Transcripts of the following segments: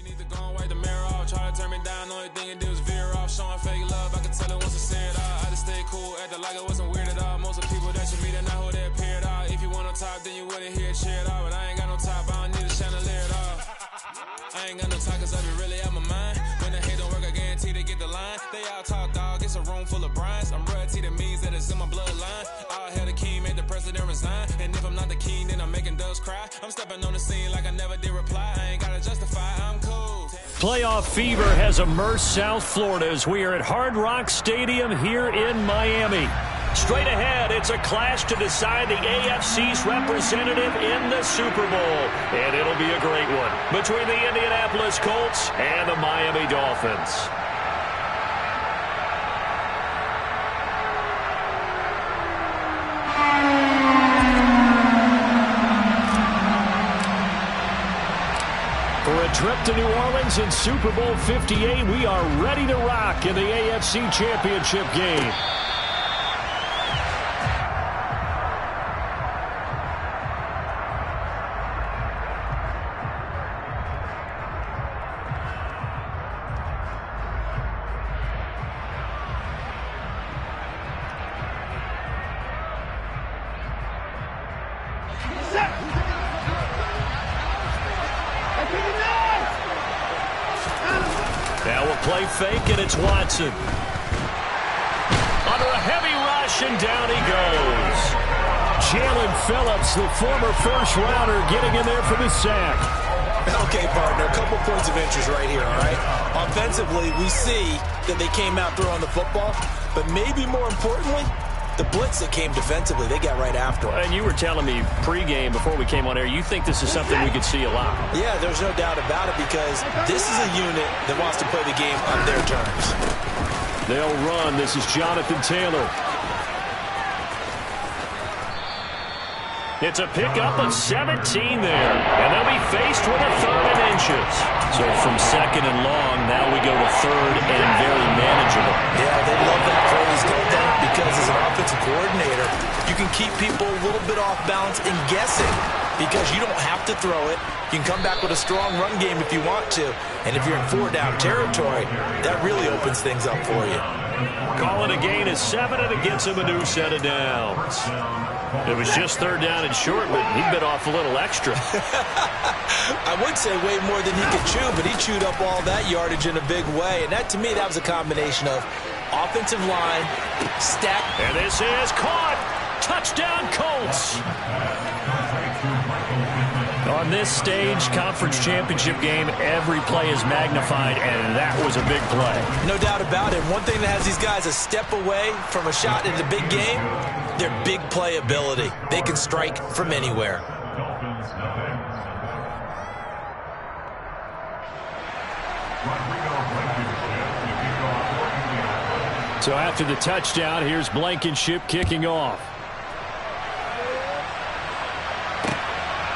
need to go and wipe the mirror off. Try to turn me down, only thing it do is veer off. Showing fake love, I can tell it once I see it all. I just stay cool, acting like it wasn't weird at all. Most of the people that you meet are not who they appear at all. If you want on top, then you wouldn't hear it cheered off. But I ain't got no top, I don't need a chandelier at all. I ain't got no talk, cause I be really out my mind. When the hate don't work, I guarantee they get the line. They all talk, dog, it's a room full of brines. I'm royalty, that means that it's in my bloodline. All hail the king, make the president resign. And if I'm not the king, then I'm making doves cry. I'm stepping on the scene like I never did reply. I ain't gotta justify, I'm cool. Playoff fever has immersed South Florida as we are at Hard Rock Stadium here in Miami. Straight ahead, it's a clash to decide the AFC's representative in the Super Bowl. And it'll be a great one between the Indianapolis Colts and the Miami Dolphins. For a trip to New Orleans in Super Bowl 58, we are ready to rock in the AFC Championship game. Now we'll play fake, and it's Watson. Under a heavy rush, and down he goes. Jalen Phillips, the former first-rounder, getting in there for the sack. Okay, partner, a couple points of interest right here, all right? Offensively, we see that they came out throwing the football, but maybe more importantly, the blitz that came defensively, they got right after it. And you were telling me pregame before we came on air, you think this is something we could see a lot. Yeah, there's no doubt about it because this is a unit that wants to play the game on their terms. They'll run. This is Jonathan Taylor. It's a pickup of 17 there. And they'll be faced with a third and inches. So from second and long, now we go to third and very manageable. Yeah, they love that phrase, don't they? Because as an offensive coordinator, you can keep people a little bit off balance and guessing because you don't have to throw it. You can come back with a strong run game if you want to. And if you're in four-down territory, that really opens things up for you. Calling a gain of 7, and it gets him a new set of downs. It was just third down and short, but he bit off a little extra. I would say way more than he could chew, but he chewed up all that yardage in a big way. And that, to me, that was a combination of offensive line, stack. And this is caught. Touchdown, Colts. On this stage, conference championship game, every play is magnified, and that was a big play. No doubt about it. One thing that has these guys a step away from a shot in the big game, their big play ability. They can strike from anywhere. So after the touchdown, here's Blankenship kicking off.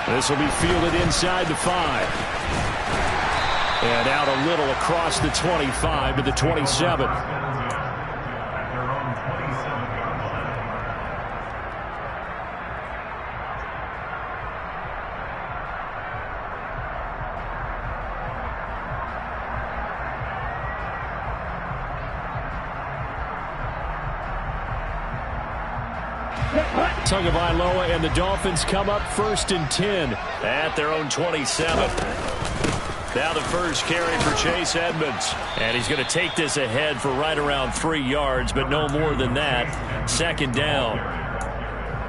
This will be fielded inside the 5. And out a little across the 25 to the 27. Tagovailoa and the Dolphins come up 1st and 10 at their own 27. Now the first carry for Chase Edmonds. And he's going to take this ahead for right around 3 yards, but no more than that. 2nd down.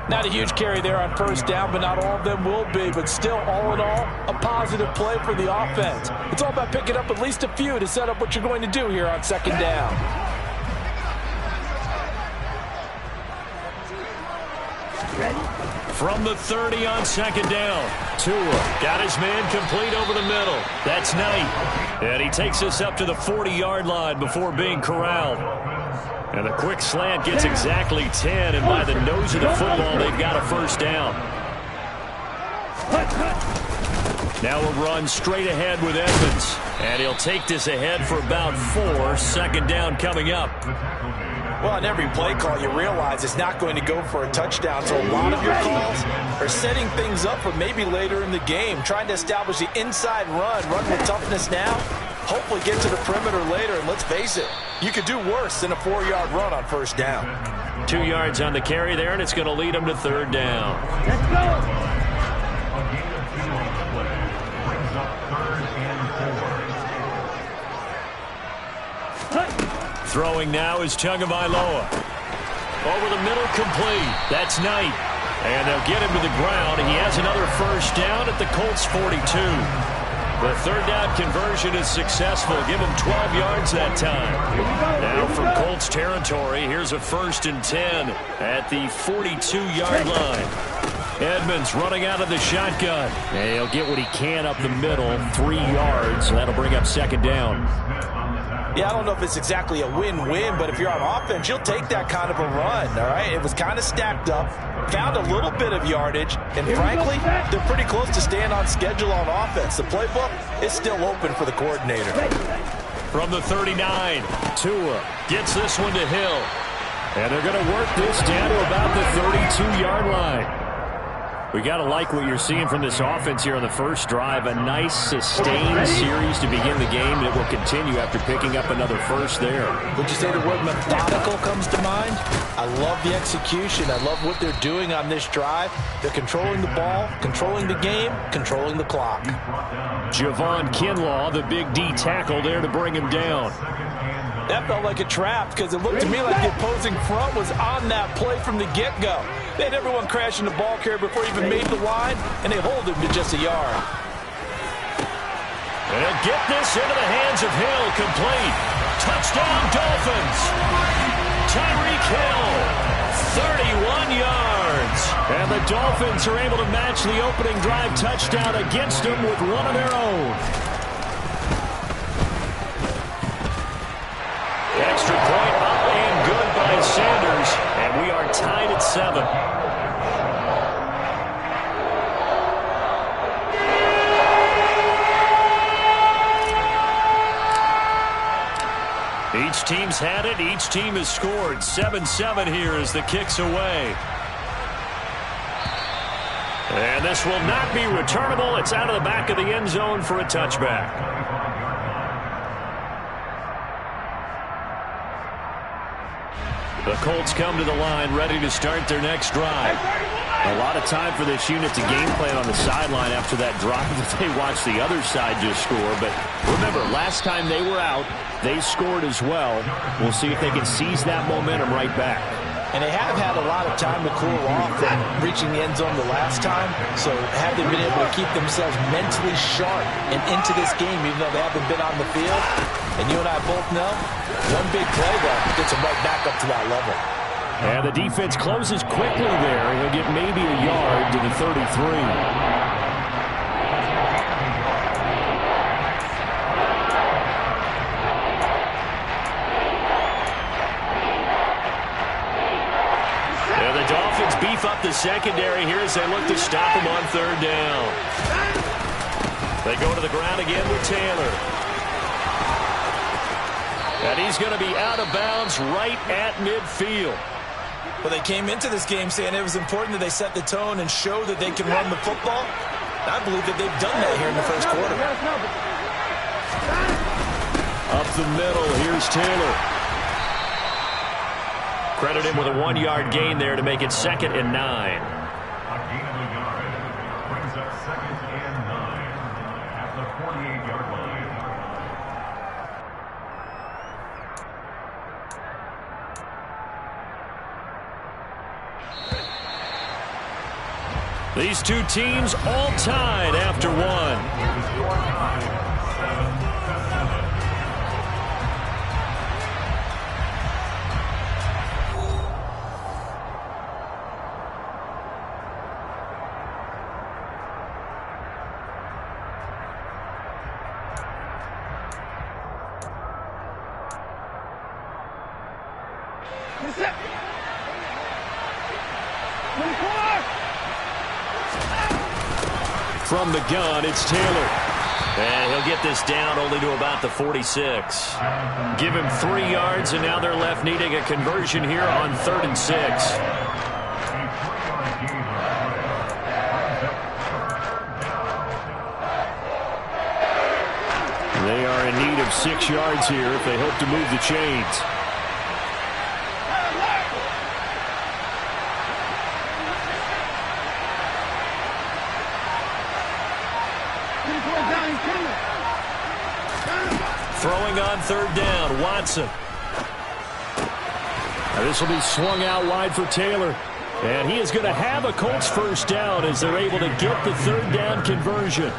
Not a huge carry there on 1st down, but not all of them will be. But still, all in all, a positive play for the offense. It's all about picking up at least a few to set up what you're going to do here on 2nd down. From the 30 on 2nd down. Tua got his man complete over the middle. That's Knight. And he takes us up to the 40-yard line before being corralled. And the quick slant gets exactly 10. And by the nose of the football, they've got a 1st down. Now a run straight ahead with Edmonds. And he'll take this ahead for about 4. 2nd down coming up. Well, on every play call, you realize it's not going to go for a touchdown, so a lot of your calls are setting things up for maybe later in the game, trying to establish the inside run with toughness now, hopefully get to the perimeter later, and let's face it, you could do worse than a 4-yard run on first down. 2 yards on the carry there, and it's going to lead them to third down. Let's go. Throwing now is Tagovailoa. Over the middle, complete. That's Knight. And they'll get him to the ground. He has another first down at the Colts 42. The third down conversion is successful. Give him 12 yards that time. Now from Colts territory, here's a 1st and 10 at the 42-yard line. Edmonds running out of the shotgun. And he'll get what he can up the middle, 3 yards. That'll bring up second down. Yeah, I don't know if it's exactly a win-win, but if you're on offense, you'll take that kind of a run, all right? It was kind of stacked up, found a little bit of yardage, and frankly, they're pretty close to staying on schedule on offense. The playbook is still open for the coordinator. From the 39, Tua gets this one to Hill. And they're going to work this down to about the 32-yard line. We got to like what you're seeing from this offense here on the first drive. A nice, sustained series to begin the game that will continue after picking up another first there. Would you say the word methodical comes to mind? I love the execution. I love what they're doing on this drive. They're controlling the ball, controlling the game, controlling the clock. Javon Kinlaw, the big D tackle there to bring him down. That felt like a trap because it looked to me like the opposing front was on that play from the get-go. They had everyone crashing the ball carrier before he even made the line, and they hold him to just a yard. And he'll get this into the hands of Hill, complete. Touchdown, Dolphins. Tyreek Hill, 31 yards. And the Dolphins are able to match the opening drive touchdown against them with one of their own. Extra point up and good by Sanders, and we are tied at 7. Each team's had it. Each team has scored. 7-7 here as the kick's away. And this will not be returnable. It's out of the back of the end zone for a touchback. The Colts come to the line, ready to start their next drive. A lot of time for this unit to game plan on the sideline after that drive that they watched the other side just score. But remember, last time they were out, they scored as well. We'll see if they can seize that momentum right back. And they have had a lot of time to cool off from reaching the end zone the last time. So have they been able to keep themselves mentally sharp and into this game, even though they haven't been on the field? And you and I both know, one big play, though, gets them right back up to that level. And the defense closes quickly there. He'll get maybe a yard to the 33. Beef up the secondary here as they look to stop him on third down. They go to the ground again with Taylor. And he's going to be out of bounds right at midfield. Well, they came into this game saying it was important that they set the tone and show that they can run the football. I believe that they've done that here in the first quarter. Up the middle, here's Taylor. Credit him with a 1-yard gain there to make it 2nd and 9. A gain of a yard brings up 2nd and 9 at the 48-yard line. These two teams all tied after one. From the gun, it's Taylor. And he'll get this down only to about the 46. Give him 3 yards, and now they're left needing a conversion here on 3rd and 6. They are in need of 6 yards here if they hope to move the chains. Throwing on 3rd down, Watson. Now this will be swung out wide for Taylor. And he is going to have a Colts 1st down as they're able to get the 3rd down conversion.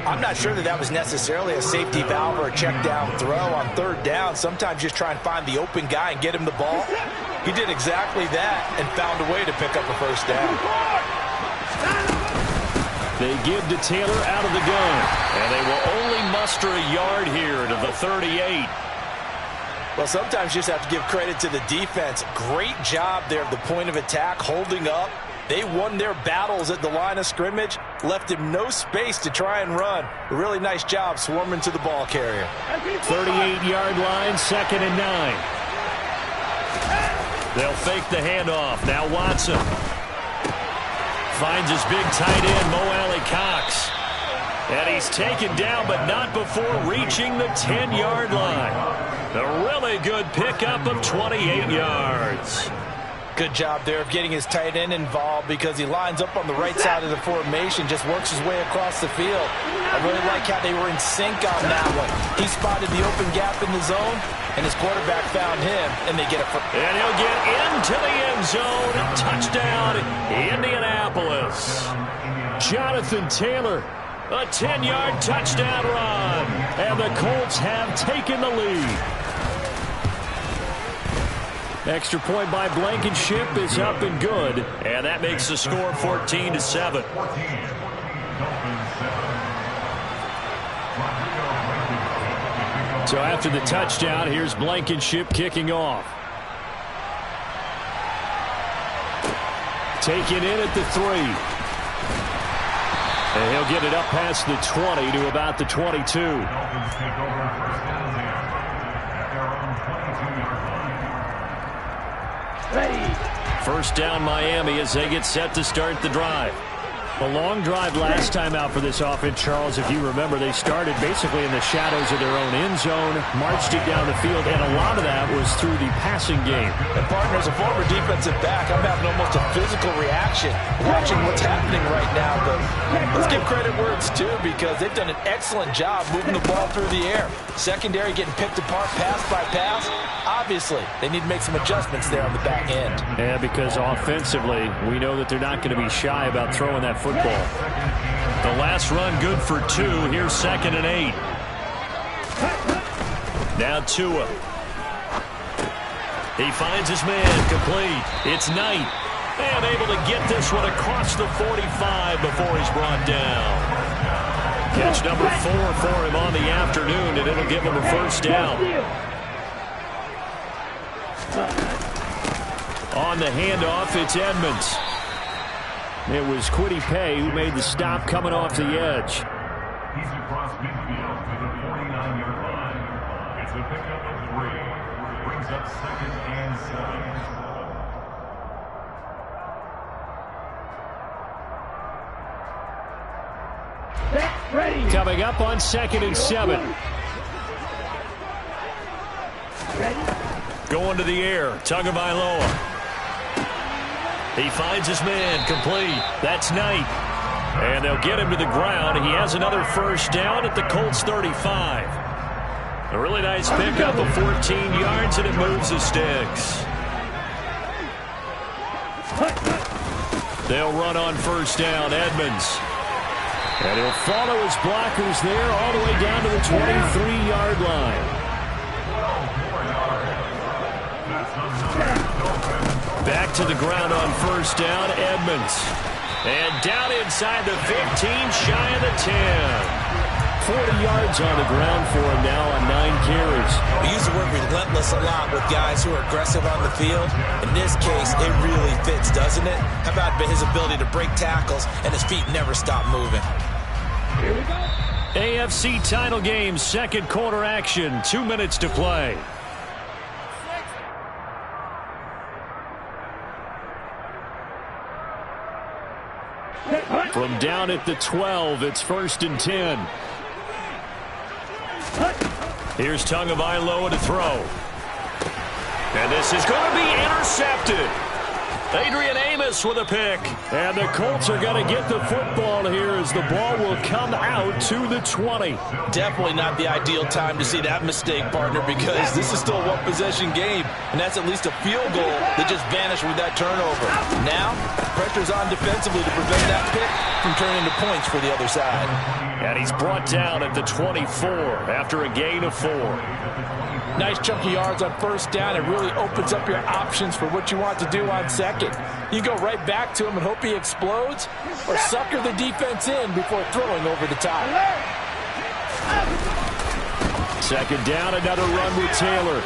I'm not sure that was necessarily a safety valve or a check down throw on 3rd down. Sometimes just try and find the open guy and get him the ball. He did exactly that and found a way to pick up a 1st down. They give to Taylor out of the gun. And they will only muster a yard here to the 38. Well, sometimes you just have to give credit to the defense. Great job there at the point of attack, holding up. They won their battles at the line of scrimmage, left him no space to try and run. A really nice job swarming to the ball carrier. 38-yard line, 2nd and 9. They'll fake the handoff. Now Watson finds his big tight end, Mo Alley-Cox. And he's taken down, but not before reaching the 10-yard line. A really good pickup of 28 yards. Good job there of getting his tight end involved because he lines up on the right side of the formation, just works his way across the field. I really like how they were in sync on that one. He spotted the open gap in the zone, and his quarterback found him, and they get it. And he'll get into the end zone. Touchdown, Indianapolis. Jonathan Taylor, a 10-yard touchdown run, and the Colts have taken the lead. Extra point by Blankenship is up and good, and that makes the score 14-7. So after the touchdown, here's Blankenship kicking off. Taken in at the 3. And he'll get it up past the 20 to about the 22. 1st down Miami as they get set to start the drive. A long drive last time out for this offense, Charles. If you remember, they started basically in the shadows of their own end zone, marched it down the field, and a lot of that was through the passing game. And partner, as a former defensive back, I'm having almost a physical reaction watching what's happening right now. But let's give credit where it's due because they've done an excellent job moving the ball through the air. Secondary getting picked apart pass by pass. Obviously, they need to make some adjustments there on the back end. Yeah, because offensively, we know that they're not going to be shy about throwing that football. The last run good for 2. Here's 2nd and 8. Now Tua. He finds his man complete. It's Knight. And able to get this one across the 45 before he's brought down. Catch number 4 for him on the afternoon, and it'll give him a 1st down. On the handoff, it's Edmonds. It was Kwity Paye who made the stop coming off the edge. He's across midfield to the 49-yard line. It's a pickup of 3. Brings up 2nd and 7. Coming up on 2nd and 7. Going to the air, Tagovailoa. He finds his man complete. That's Knight. And they'll get him to the ground. He has another 1st down at the Colts 35. A really nice pickup of 14 yards, and it moves the sticks. They'll run on 1st down, Edmonds. And he'll follow his blockers there all the way down to the 23-yard line. Back to the ground on 1st down, Edmonds. And down inside the 15, shy of the 10. 40 yards on the ground for him now on 9 carries. We use the word relentless a lot with guys who are aggressive on the field. In this case, it really fits, doesn't it? How about his ability to break tackles and his feet never stop moving? Here we go. AFC title game, second quarter action, 2 minutes to play. From down at the 12, it's 1st and 10. Here's Tagovailoa to throw. And this is going to be intercepted. Adrian Amos with a pick. And the Colts are going to get the football here as the ball will come out to the 20. Definitely not the ideal time to see that mistake, partner, because this is still a one-possession game, and that's at least a field goal that just vanished with that turnover. Now, pressure's on defensively to prevent that pick from turning into points for the other side. And he's brought down at the 24 after a gain of 4. Nice chunky yards on first down. It really opens up your options for what you want to do on second. You go right back to him and hope he explodes, or sucker the defense in before throwing over the top. Second down, another run with Taylor.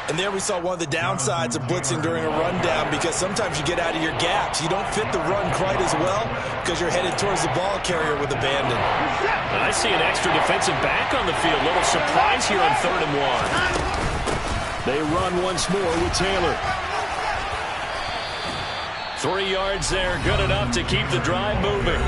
And there we saw one of the downsides of blitzing during a rundown, because sometimes you get out of your gaps. You don't fit the run quite as well because you're headed towards the ball carrier with abandon. I see an extra defensive back on the field. Little surprise here on 3rd and 1. They run once more with Taylor. 3 yards there, good enough to keep the drive moving.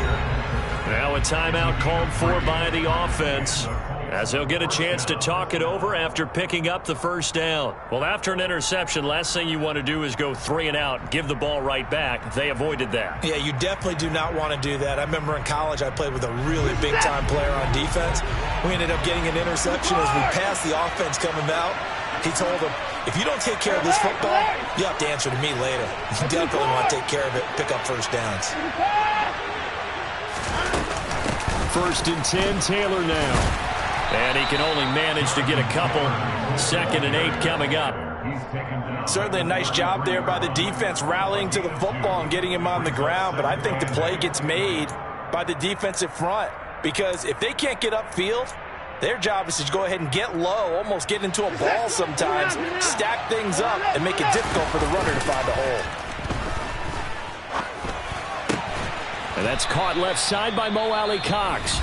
Now a timeout called for by the offense, as they'll get a chance to talk it over after picking up the first down. Well, after an interception, last thing you want to do is go 3 and out, give the ball right back. They avoided that. Yeah, you definitely do not want to do that. I remember in college I played with a really big-time player on defense. We ended up getting an interception as we passed the offense coming out. He told him, if you don't take care of this football, you have to answer to me later. You definitely want to take care of it, pick up first downs. 1st and 10, Taylor now. And he can only manage to get a couple. 2nd and 8 coming up. Certainly a nice job there by the defense rallying to the football and getting him on the ground. But I think the play gets made by the defensive front, because if they can't get upfield, their job is to go ahead and get low, almost get into a ball sometimes, stack things up, and make it difficult for the runner to find a hole. And that's caught left side by Mo Alley-Cox.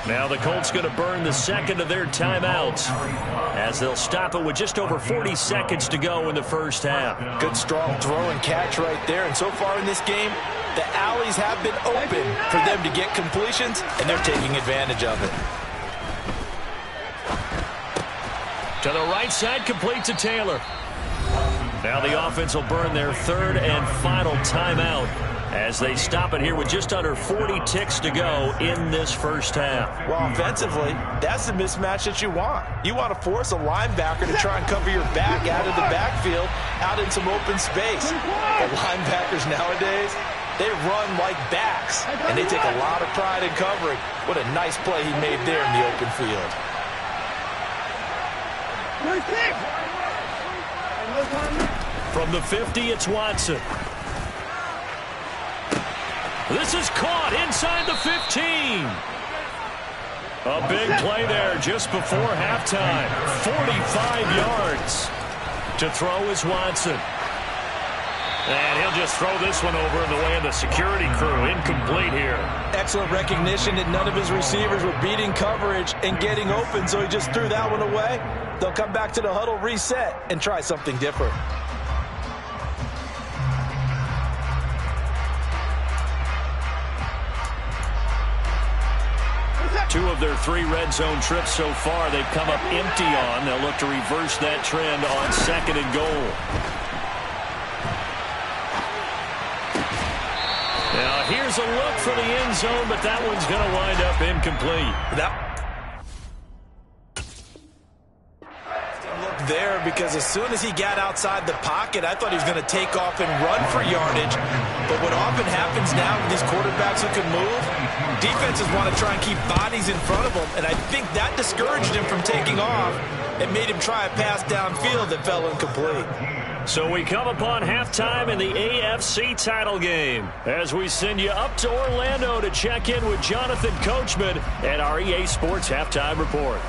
Now the Colts going to burn the second of their timeouts, as they'll stop it with just over 40 seconds to go in the first half. Good strong throw and catch right there. And so far in this game, the alleys have been open for them to get completions, and they're taking advantage of it. To the right side, complete to Taylor. Now the offense will burn their 3rd and final timeout, as they stop it here with just under 40 ticks to go in this first half. Well, offensively, that's the mismatch that you want. You want to force a linebacker to try and cover your back out of the backfield, out in some open space. The linebackers nowadays, they run like backs, and they take a lot of pride in covering. What a nice play he made there in the open field. From the 50, it's Watson. This is caught inside the 15. A big play there just before halftime. 45 yards. To throw is Watson. And he'll just throw this one over in the way of the security crew. Incomplete here. Excellent recognition that none of his receivers were beating coverage and getting open, so he just threw that one away. They'll come back to the huddle, reset, and try something different. Two of their 3 red zone trips so far they've come up empty on. They'll look to reverse that trend on 2nd and goal. Now here's a look for the end zone, but that one's going to wind up incomplete. There, because as soon as he got outside the pocket, I thought he was going to take off and run for yardage. But what often happens now with these quarterbacks who can move, defenses want to try and keep bodies in front of them, and I think that discouraged him from taking off and made him try a pass downfield that fell incomplete. So we come upon halftime in the AFC title game, as we send you up to Orlando to check in with Jonathan Coachman and our EA Sports Halftime Report.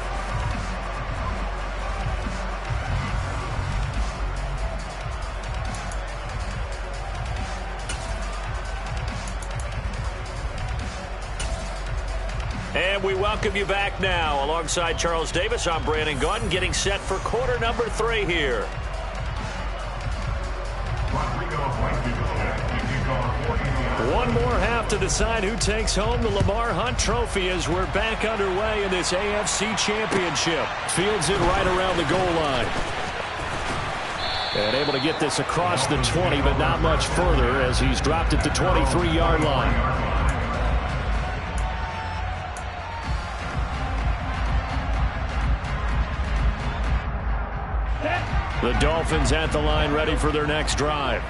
And we welcome you back now. Alongside Charles Davis, I'm Brandon Gunn, getting set for quarter number 3 here. One more half to decide who takes home the Lamar Hunt Trophy as we're back underway in this AFC Championship. Fields it right around the goal line. And able to get this across the 20, but not much further as he's dropped it to 23-yard line. The Dolphins at the line ready for their next drive.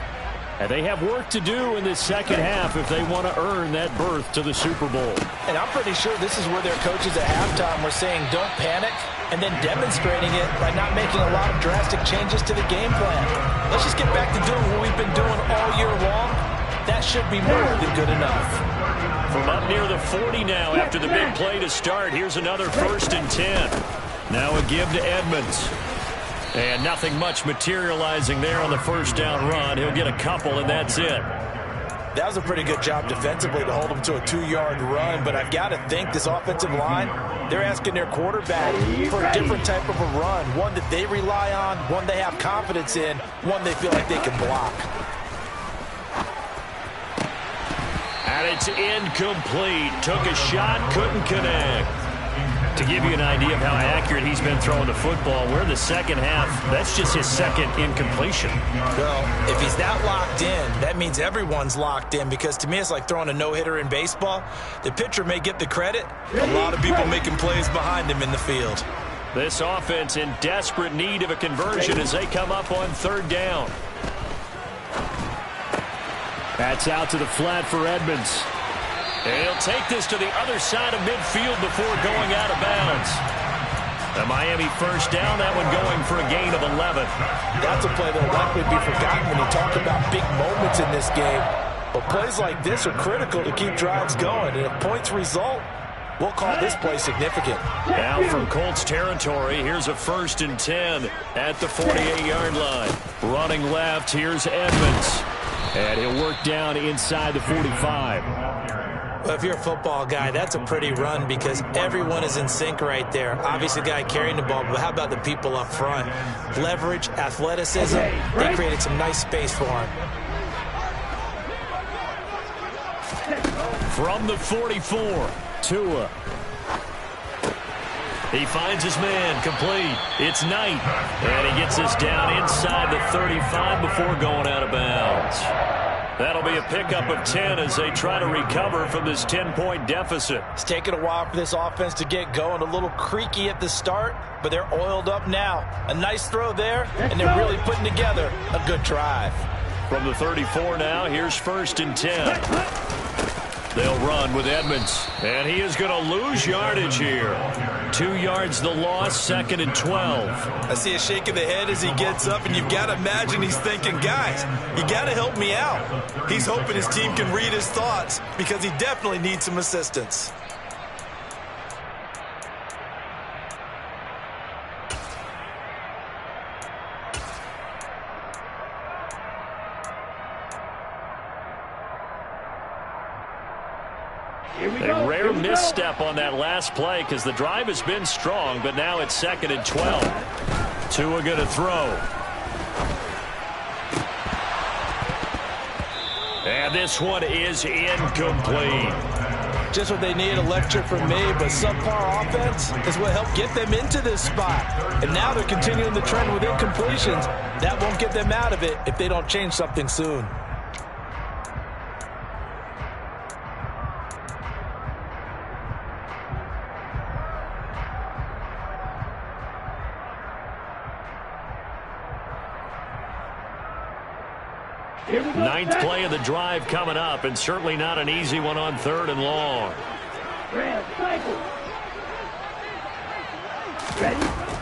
And they have work to do in this second half if they want to earn that berth to the Super Bowl. And I'm pretty sure this is where their coaches at halftime were saying don't panic, and then demonstrating it by not making a lot of drastic changes to the game plan. Let's just get back to doing what we've been doing all year long. That should be more than good enough. From up near the 40 now after the big play to start, here's another 1st and 10. Now a give to Edmonds. And nothing much materializing there on the first down run. He'll get a couple, and that's it. That was a pretty good job defensively to hold him to a 2-yard run, but I've got to think this offensive line, they're asking their quarterback for a different type of a run, one that they rely on, one they have confidence in, one they feel like they can block. And it's incomplete. Took a shot, couldn't connect. To give you an idea of how accurate he's been throwing the football, we're in the second half. That's just his second incompletion. Well, if he's that locked in, that means everyone's locked in, because to me it's like throwing a no-hitter in baseball. The pitcher may get the credit. A lot of people making plays behind him in the field. This offense in desperate need of a conversion as they come up on 3rd down. That's out to the flat for Edmonds. And he'll take this to the other side of midfield before going out of bounds. The Miami first down, that one going for a gain of 11. That's a play that will likely be forgotten when you talk about big moments in this game. But plays like this are critical to keep drives going. And if points result, we'll call this play significant. Now from Colts territory, here's a 1st and 10 at the 48-yard line. Running left, here's Edmonds. And he'll work down inside the 45. Well, if you're a football guy, that's a pretty run because everyone is in sync right there. Obviously, the guy carrying the ball, but how about the people up front? Leverage, athleticism, they created some nice space for him. From the 44, Tua. He finds his man, complete. It's Knight, and he gets this down inside the 35 before going out of bounds. That'll be a pickup of 10 as they try to recover from this 10-point deficit. It's taken a while for this offense to get going. A little creaky at the start, but they're oiled up now. A nice throw there, and they're really putting together a good drive. From the 34 now, here's 1st and 10. They'll run with Edmonds, and he is going to lose yardage here. 2 yards the loss, 2nd and 12. I see a shake of the head as he gets up, and you've got to imagine he's thinking, guys, you got to help me out. He's hoping his team can read his thoughts because he definitely needs some assistance. A rare misstep on that last play because the drive has been strong, but now it's 2nd and 12. Tua going to throw. And this one is incomplete. Just what they need, a lecture from me, but subpar offense is what helped get them into this spot. And now they're continuing the trend with incompletions. That won't get them out of it if they don't change something soon. Ninth play of the drive coming up, and certainly not an easy one on 3rd and long.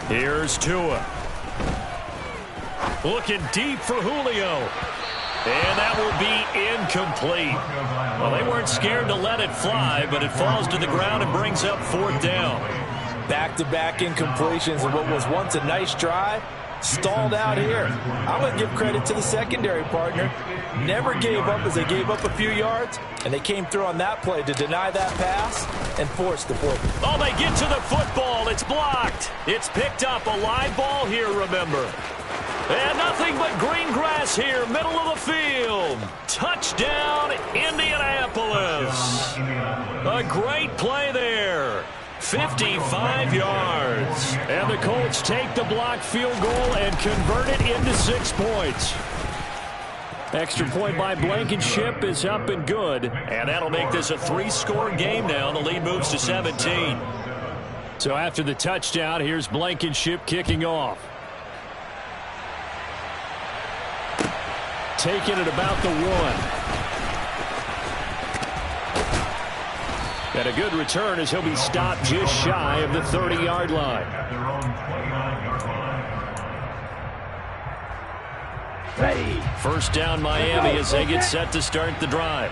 Here's Tua. Looking deep for Julio. And that will be incomplete. Well, they weren't scared to let it fly, but it falls to the ground and brings up 4th down. Back-to-back incompletions in what was once a nice drive stalled out here. I'm going to give credit to the secondary partner. Never gave up as they gave up a few yards, and they came through on that play to deny that pass and force the point. Oh, they get to the football. It's blocked. It's picked up. A live ball here, remember. And nothing but green grass here, middle of the field. Touchdown, Indianapolis. A great play there. 55 yards. And the Colts take the blocked field goal and convert it into 6 points. Extra point by Blankenship is up and good. And that'll make this a 3-score game now. The lead moves to 17. So after the touchdown, here's Blankenship kicking off. Taking it about the 1. And a good return as he'll be stopped just shy of the 30-yard line. First down Miami as they get set to start the drive.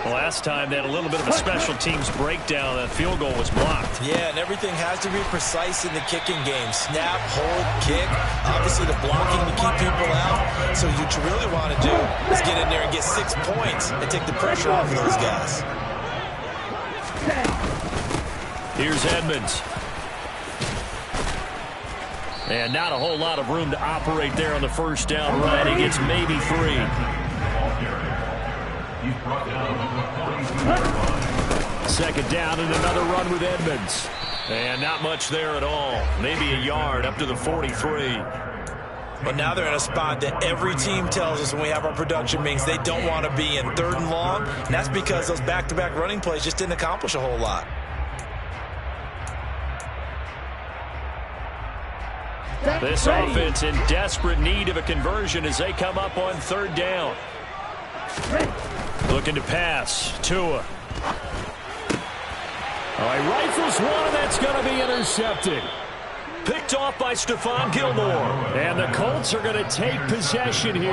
Last time they had a little bit of a special teams breakdown. That field goal was blocked. Yeah, and everything has to be precise in the kicking game. Snap, hold, kick. Obviously the blocking to keep people out. So what you really want to do is get in there and get 6 points and take the pressure off of those guys. Here's Edmonds. And not a whole lot of room to operate there on the first down run. He gets maybe 3. Second down and another run with Edmonds. And not much there at all. Maybe a yard up to the 43. But now they're in a spot that every team tells us when we have our production meetings they don't want to be in, 3rd and long. And that's because those back-to-back running plays just didn't accomplish a whole lot. This offense in desperate need of a conversion as they come up on 3rd down. Looking to pass. Tua. All right, rifles one, and that's going to be intercepted. Picked off by Stephon Gilmore. And the Colts are going to take possession here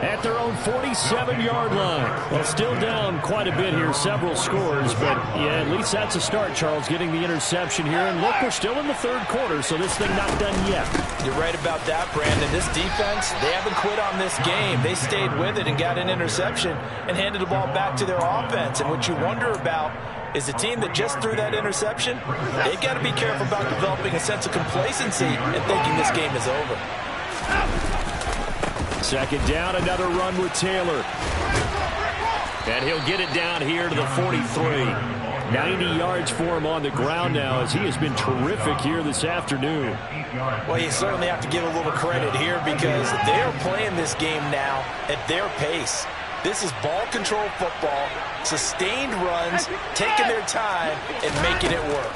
at their own 47-yard line. Well, still down quite a bit here, several scores. But, yeah, at least that's a start, Charles, getting the interception here. And, look, we're still in the 3rd quarter, so this thing not done yet. You're right about that, Brandon. This defense, they haven't quit on this game. They stayed with it and got an interception and handed the ball back to their offense. And what you wonder about is the team that just threw that interception, they've got to be careful about developing a sense of complacency and thinking this game is over. Second down, another run with Taylor. And he'll get it down here to the 43. 90 yards for him on the ground now as he has been terrific here this afternoon. Well, you certainly have to give a little credit here because they are playing this game now at their pace. This is ball control football, sustained runs, taking their time, and making it work.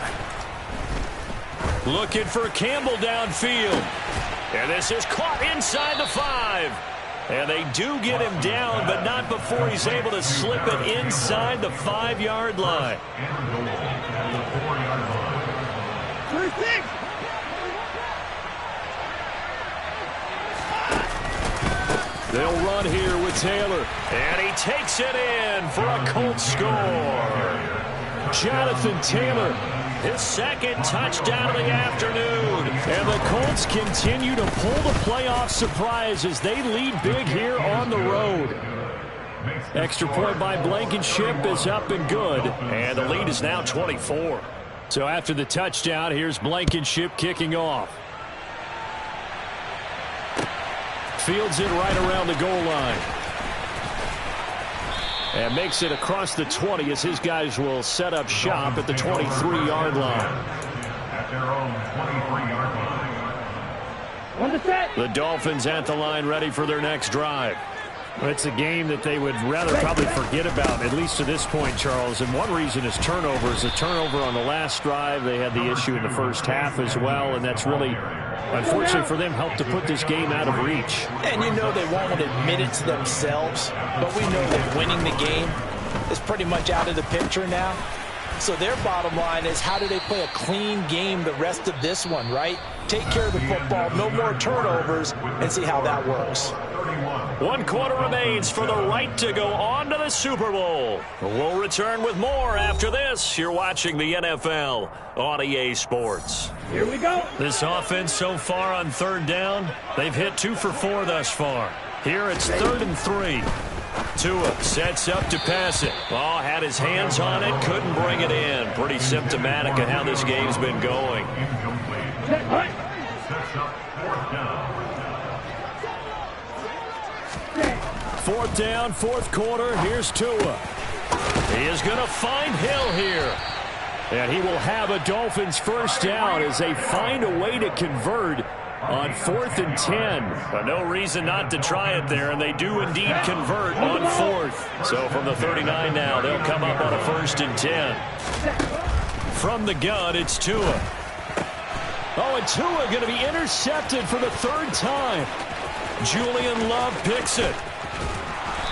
Looking for Campbell downfield. And this is caught inside the 5. And they do get him down, but not before he's able to slip it inside the 5-yard line. They'll run here with Taylor. And he takes it in for a Colts score. Jonathan Taylor, his 2nd touchdown of the afternoon. And the Colts continue to pull the playoff surprise as they lead big here on the road. Extra point by Blankenship is up and good. And the lead is now 24. So after the touchdown, here's Blankenship kicking off. Fields it right around the goal line. And makes it across the 20 as his guys will set up shop at the 23-yard line. At their own 23-yard line. The Dolphins at the line ready for their next drive. Well, it's a game that they would rather probably forget about, at least to this point, Charles. And one reason is turnovers. A turnover on the last drive. They had the issue in the first half as well, and that's really, unfortunately for them, helped to put this game out of reach. And you know they won't admit it to themselves, but we know that winning the game is pretty much out of the picture now. So their bottom line is, how do they play a clean game the rest of this one, right? Take care of the football, no more turnovers, and see how that works. 31. 1 quarter remains for the right to go on to the Super Bowl. We'll return with more after this. You're watching the NFL on EA Sports. Here we go. This offense so far on 3rd down, they've hit 2 for 4 thus far. Here it's 3rd and 3. Tua sets up to pass it. Ball had his hands on it, couldn't bring it in. Pretty symptomatic of how this game's been going. Fourth down, 4th quarter. Here's Tua. He is going to find Hill here. And he will have a Dolphins first down as they find a way to convert on 4th and 10. But no reason not to try it there, and they do indeed convert on 4th. So from the 39 now, they'll come up on a 1st and 10. From the gun, it's Tua. Oh, and Tua going to be intercepted for the 3rd time. Julian Love picks it.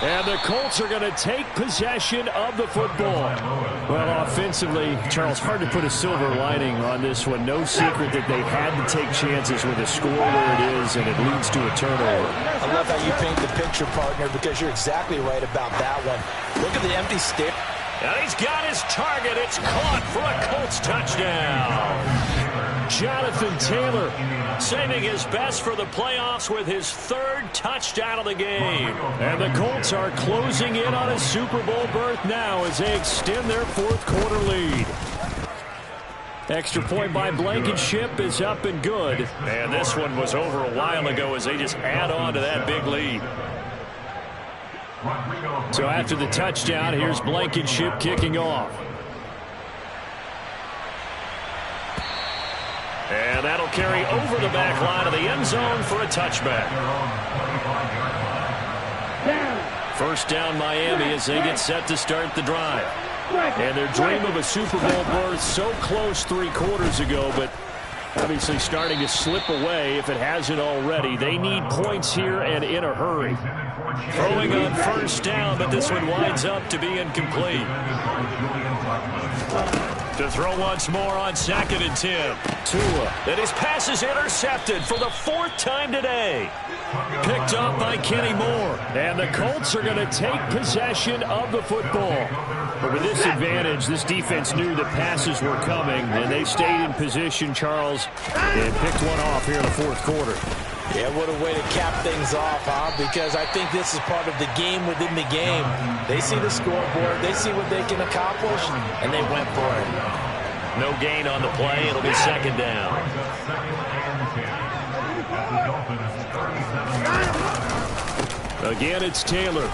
And the Colts are going to take possession of the football. Well, offensively, Charles, hard to put a silver lining on this one. No secret that they had to take chances with a score where it is, and it leads to a turnover. I love how you paint the picture, partner, because you're exactly right about that one. Look at the empty stare. And he's got his target. It's caught for a Colts touchdown. Jonathan Taylor saving his best for the playoffs with his 3rd touchdown of the game. And the Colts are closing in on a Super Bowl berth now as they extend their 4th quarter lead. Extra point by Blankenship is up and good. And this one was over a while ago as they just add on to that big lead. So after the touchdown, here's Blankenship kicking off. And that'll carry over the back line of the end zone for a touchback. First down Miami as they get set to start the drive. And their dream of a Super Bowl berth so close 3 quarters ago, but obviously starting to slip away if it hasn't already. They need points here and in a hurry. Throwing on 1st down, but this one winds up to be incomplete. To throw once more on 2nd and 10. Tua. And his pass is intercepted for the 4th time today. Picked up by Kenny Moore. And the Colts are going to take possession of the football. But with this advantage, this defense knew the passes were coming, and they stayed in position, Charles, and picked one off here in the 4th quarter. Yeah, what a way to cap things off, huh? Because I think this is part of the game within the game. They see the scoreboard, they see what they can accomplish, and they went for it. No gain on the play. It'll be 2nd down. Again, it's Taylor.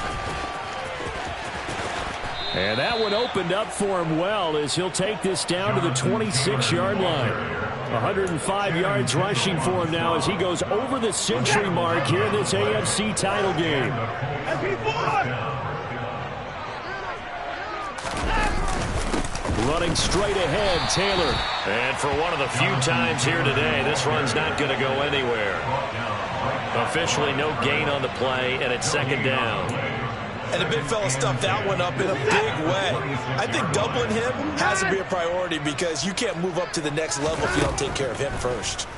And that one opened up for him well as he'll take this down to the 26-yard line. 105 yards rushing for him now as he goes over the century mark here in this AFC title game. Running straight ahead, Taylor. And for one of the few times here today, this run's not going to go anywhere. Officially no gain on the play, and it's 2nd down. And the big fella stuffed that one up in a big way. I think doubling him has to be a priority because you can't move up to the next level if you don't take care of him first.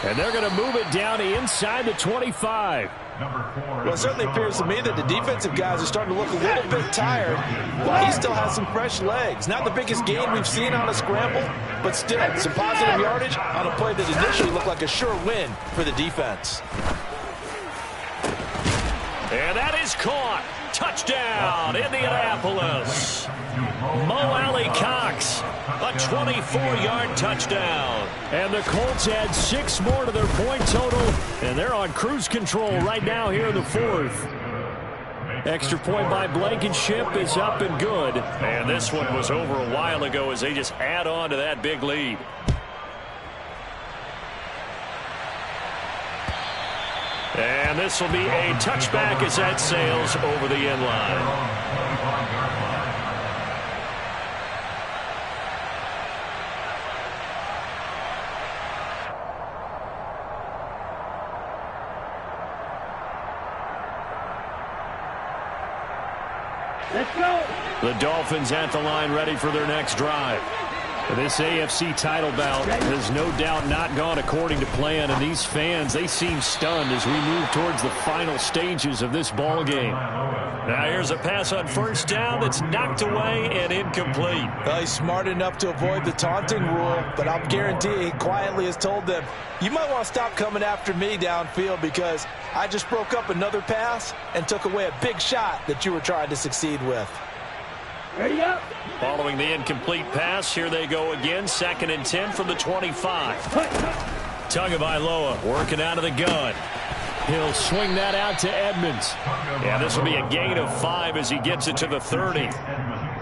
And they're going to move it down to inside the 25. Well, it certainly appears to me that the defensive guys are starting to look a little bit tired, but he still has some fresh legs. Not the biggest gain we've seen on a scramble, but still some positive yardage on a play that initially looked like a sure win for the defense. And that is caught. Touchdown, Indianapolis. Mo Alley Cox, a 24-yard touchdown. And the Colts add 6 more to their point total, and they're on cruise control right now here in the 4th. Extra point by Blankenship is up and good. And this one was over a while ago as they just add on to that big lead. And this will be a touchback as that sails over the end line. Let's go. The Dolphins at the line ready for their next drive. This AFC title bout has no doubt not gone according to plan, and these fans, they seem stunned as we move towards the final stages of this ball game. Now here's a pass on first down that's knocked away and incomplete. Well, he's smart enough to avoid the taunting rule, but I'll guarantee he quietly has told them, you might want to stop coming after me downfield because I just broke up another pass and took away a big shot that you were trying to succeed with. Ready up. Following the incomplete pass, here they go again. 2nd and 10 from the 25. Tagovailoa working out of the gun. He'll swing that out to Edmonds. Yeah, this will be a gain of 5 as he gets it to the 30.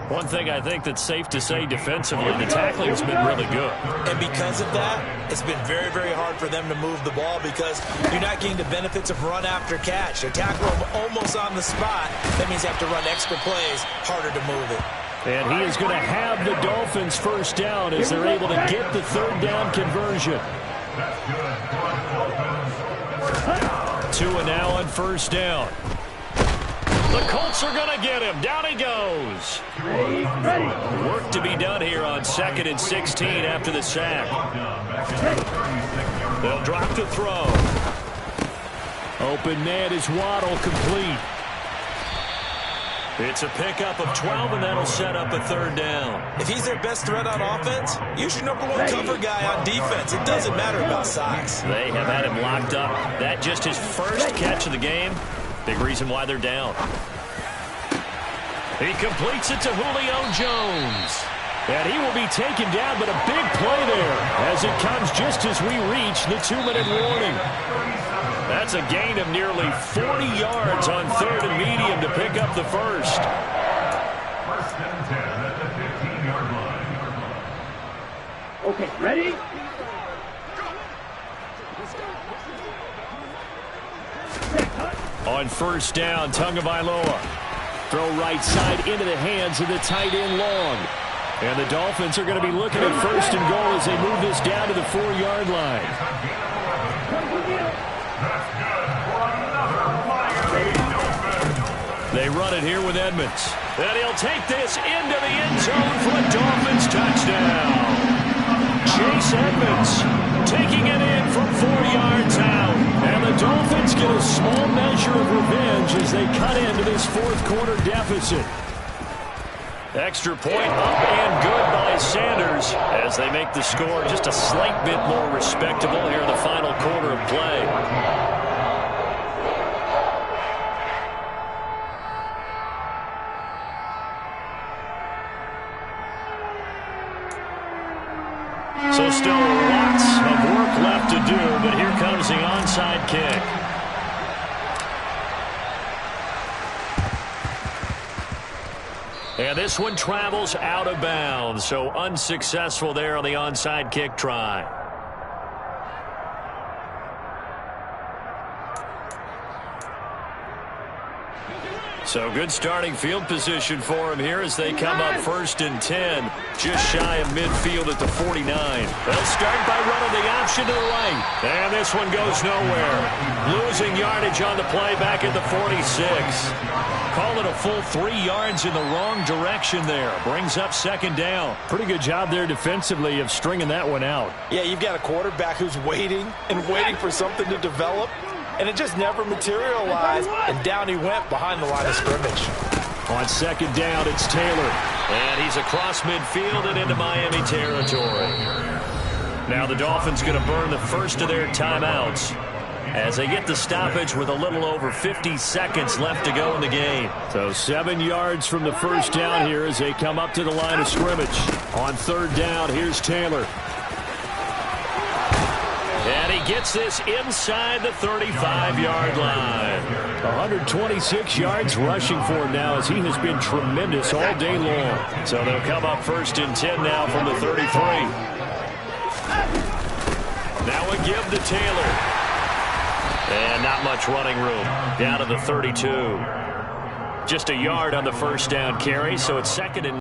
One thing I think that's safe to say defensively, the tackling has been really good. And because of that, it's been very, very hard for them to move the ball because you're not getting the benefits of run after catch. They tackle him almost on the spot. That means you have to run extra plays, harder to move it. And he is going to have the Dolphins first down as they're able to get the 3rd down conversion. 2 and now on first down. The Colts are going to get him. Down he goes. Work to be done here on 2nd and 16 after the sack. They'll drop to throw. Open man is Waddle, complete. It's a pickup of 12, and that'll set up a 3rd down. If he's their best threat on offense, use your #1 cover guy on defense. It doesn't matter about size. They have had him locked up. That just his first catch of the game. Big reason why they're down. He completes it to Julio Jones. And he will be taken down, but a big play there as it comes just as we reach the 2-minute warning. That's a gain of nearly 40 yards on 3rd and medium to pick up the first. 1st and 10 at the 15-yard line. Okay, ready? On first down, Tagovailoa. Throw right side into the hands of the tight end Long. And the Dolphins are going to be looking at 1st and goal as they move this down to the 4-yard line. They run it here with Edmonds. And he'll take this into the end zone for a Dolphins touchdown. Chase Edmonds taking it in from 4 yards out. And the Dolphins get a small measure of revenge as they cut into this 4th quarter deficit. Extra point up and good by Sanders as they make the score just a slight bit more respectable here in the final quarter of play. So still lots of work left to do, but here comes the onside kick. And this one travels out of bounds, so unsuccessful there on the onside kick try. So good starting field position for him here as they come up 1st and 10, just shy of midfield at the 49. They'll start by running the option to the right. And this one goes nowhere. Losing yardage on the play back at the 46. Call it a full 3 yards in the wrong direction there. Brings up 2nd down. Pretty good job there defensively of stringing that one out. Yeah, you've got a quarterback who's waiting and waiting for something to develop. And it just never materialized, and down he went behind the line of scrimmage. On 2nd down, it's Taylor. And he's across midfield and into Miami territory. Now the Dolphins going to burn the first of their timeouts as they get the stoppage with a little over 50 seconds left to go in the game. So 7 yards from the first down here as they come up to the line of scrimmage. On 3rd down, here's Taylor. And he gets this inside the 35-yard line. 126 yards rushing for him now as he has been tremendous all day long. So they'll come up 1st and 10 now from the 33. Now a give to Taylor. And not much running room. Down to the 32. Just a yard on the first down carry, so it's 2nd and